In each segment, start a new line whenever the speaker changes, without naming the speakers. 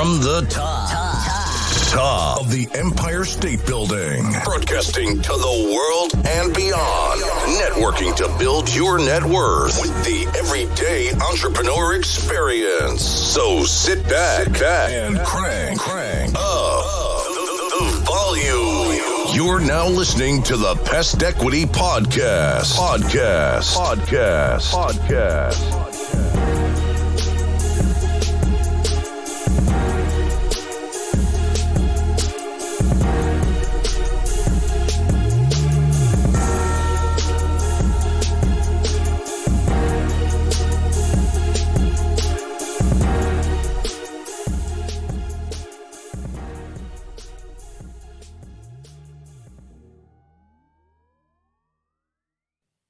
From the top of the Empire State Building, broadcasting to the world and beyond, networking to build your net worth with the Everyday Entrepreneur Experience. So sit back and crank up the volume. You're now listening to the Pest Equity Podcast.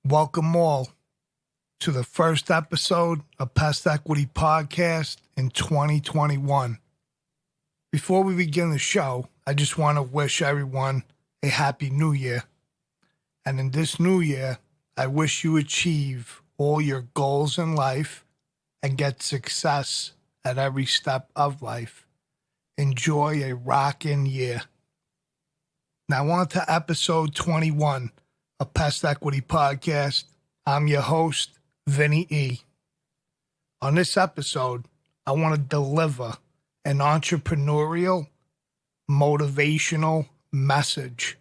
Welcome all to the first episode of Pest Equity Podcast in 2021. Before we begin the show, I just want to wish everyone a happy new year. And in this new year, I wish you achieve all your goals in life and get success at every step of life. Enjoy a rockin' year. Now on to episode 21. A Pest Equity Podcast. I'm your host, Vinny E. On this episode, I want to deliver an entrepreneurial, motivational message.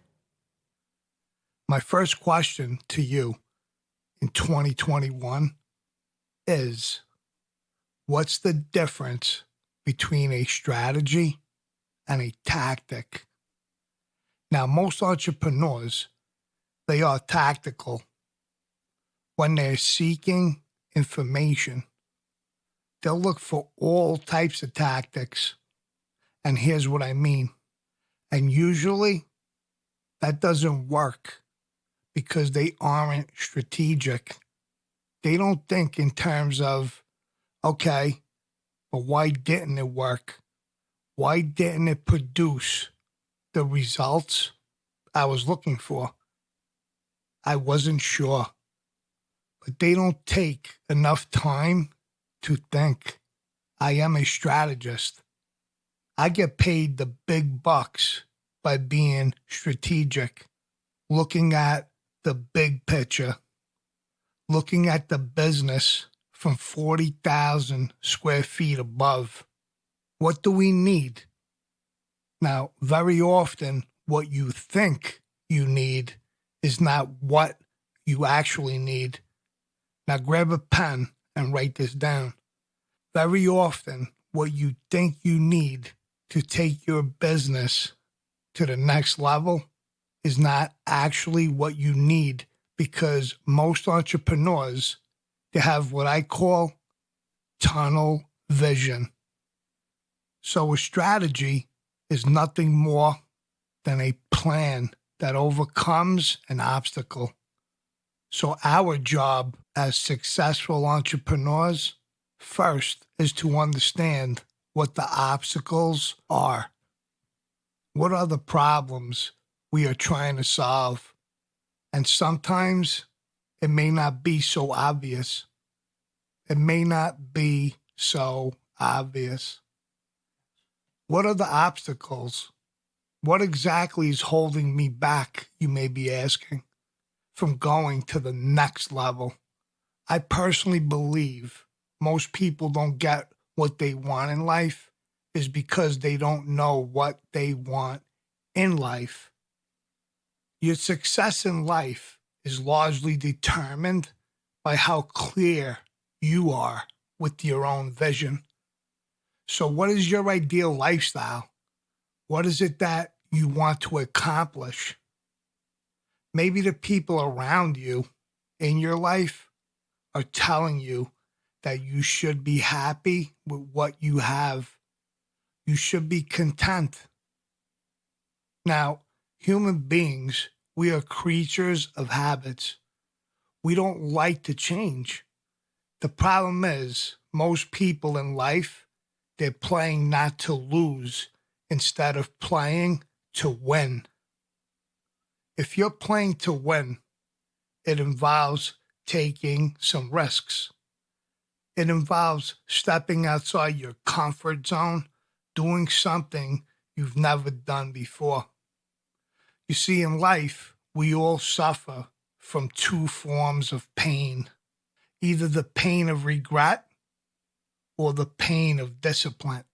My first question to you in 2021 is, what's the difference between a strategy and a tactic? Now, most entrepreneurs, they are tactical. When they're seeking information, they'll look for all types of tactics. And here's what I mean. And usually that doesn't work because they aren't strategic. They don't think in terms of, okay, but why didn't it work? Why didn't it produce the results I was looking for? I wasn't sure, but they don't take enough time to think. I am a strategist. I get paid the big bucks by being strategic, looking at the big picture, looking at the business from 40,000 square feet above. What do we need? Now, very often, what you think you need is not what you actually need. Now grab a pen and write this down. Very often, what you think you need to take your business to the next level is not actually what you need, because most entrepreneurs, they have what I call tunnel vision. So a strategy is nothing more than a plan that overcomes an obstacle. So our job as successful entrepreneurs, first, is to understand what the obstacles are. What are the problems we are trying to solve? And sometimes it may not be so obvious. What are the obstacles? What exactly is holding me back, you may be asking, from going to the next level? I personally believe most people don't get what they want in life is because they don't know what they want in life. Your success in life is largely determined by how clear you are with your own vision. So what is your ideal lifestyle? What is it that you want to accomplish? Maybe the people around you in your life are telling you that you should be happy with what you have. You should be content. Now, human beings, we are creatures of habits. We don't like to change. The problem is, most people in life, they're playing not to lose instead of playing to win. If you're playing to win, it involves taking some risks. It involves stepping outside your comfort zone, doing something you've never done before. You see, in life, we all suffer from two forms of pain, either the pain of regret or the pain of discipline.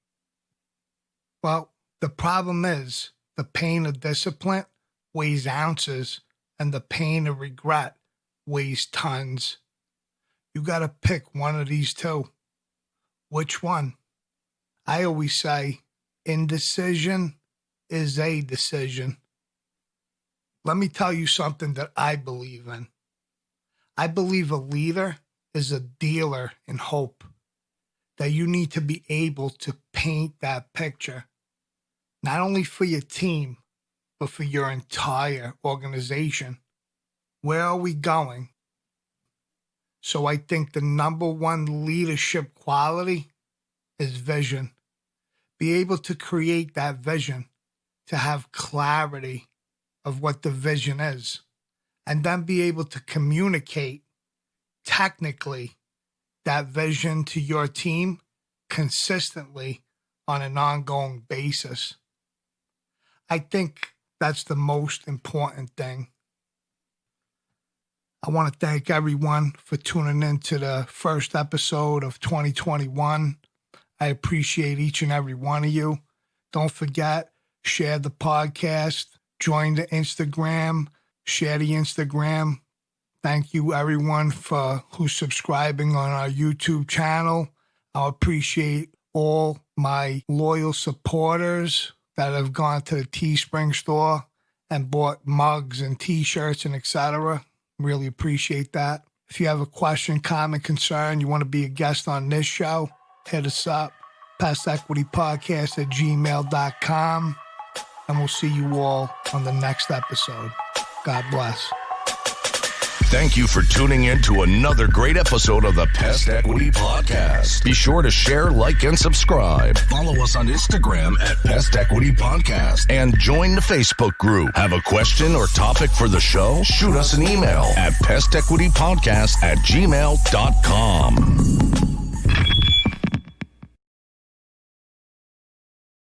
Well, the problem is the pain of discipline weighs ounces and the pain of regret weighs tons. You got to pick one of these two. Which one? I always say indecision is a decision. Let me tell you something that I believe in. I believe a leader is a dealer in hope, that you need to be able to paint that picture, not only for your team, but for your entire organization. Where are we going? So I think the number one leadership quality is vision. Be able to create that vision, to have clarity of what the vision is, and then be able to communicate technically that vision to your team consistently on an ongoing basis. I think that's the most important thing. I want to thank everyone for tuning in to the first episode of 2021. I appreciate each and every one of you. Don't forget, share the podcast, join the Instagram, share the Instagram. Thank you, everyone, for who's subscribing on our YouTube channel. I appreciate all my loyal supporters that have gone to the Teespring store and bought mugs and T-shirts and etc. Really appreciate that. If you have a question, comment, concern, you want to be a guest on this show, hit us up, pestequitypodcast@gmail.com, and we'll see you all on the next episode. God bless.
Thank you for tuning in to another great episode of the Pest Equity Podcast. Be sure to share, like, and subscribe. Follow us on Instagram at Pest Equity Podcast and join the Facebook group. Have a question or topic for the show? Shoot us an email at pestequitypodcast@gmail.com.